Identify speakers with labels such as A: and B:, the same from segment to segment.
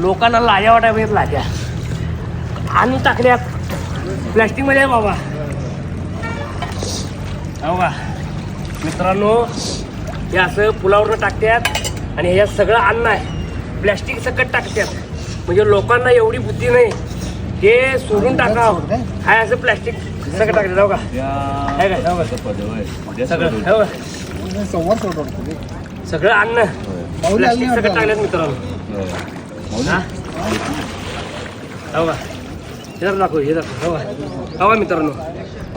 A: लोकांना लाजा वाटायला लाजा आणि टाकल्यात प्लॅस्टिकमध्ये आहे बाबा. हो का मित्रांनो, हे असं पुलावरनं टाकतात आणि ह्याच्यात सगळं अन्न आहे प्लॅस्टिक सकट टाकतात. म्हणजे लोकांना एवढी बुद्धी नाही हे सोडून टाकावं. हाय असं प्लॅस्टिक सगळं टाकतात. हो का सगळं सगळं अन्न प्लॅस्टिक सगळं टाकल्यात मित्रांनो. हो का हे दाखव हे दाखव. हो का हो का मित्रांनो,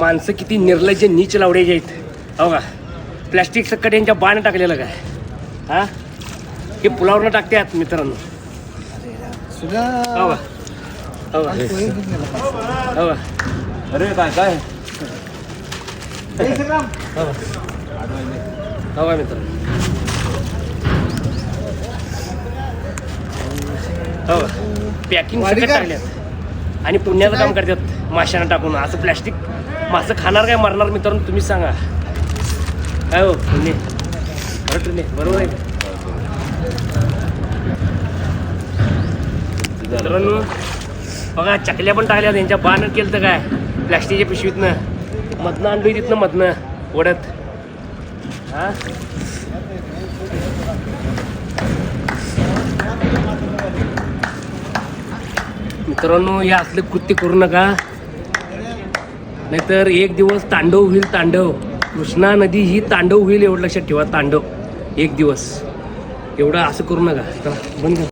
A: माणसं किती निर्लज्ज नीच लावड्याचे आहेत. हो का प्लॅस्टिक सकट यांच्या बाण टाकलेलं काय हा हे पुलावरनं टाकतात मित्रांनो. हो का हो का हो का
B: अरे काय काय
A: हो का मित्रांनो. हो पॅकिंग सकट टाकल्यात आणि पुण्याचं काम करतात माशांना टाकून. असं प्लॅस्टिक मासं खाणार काय मरणार मित्रांनो तुम्हीच सांगा. काय हो पुणे बरोबर आहे मित्रांनो. बघा चकल्या पण टाकल्या त्यांच्या बाण केलं तर काय प्लॅस्टिकच्या पिशवीतनं मधनं आणलोय तिथनं मधनं ओढत. हा मित्रांनो हे असले कृत्य करू नका नाहीतर एक दिवस तांडव होईल. तांडव कृष्णा नदी ही तांडव होईल एवढं लक्षात ठेवा. तांडव एक दिवस एवढं असं करू नका. चला बंद कर.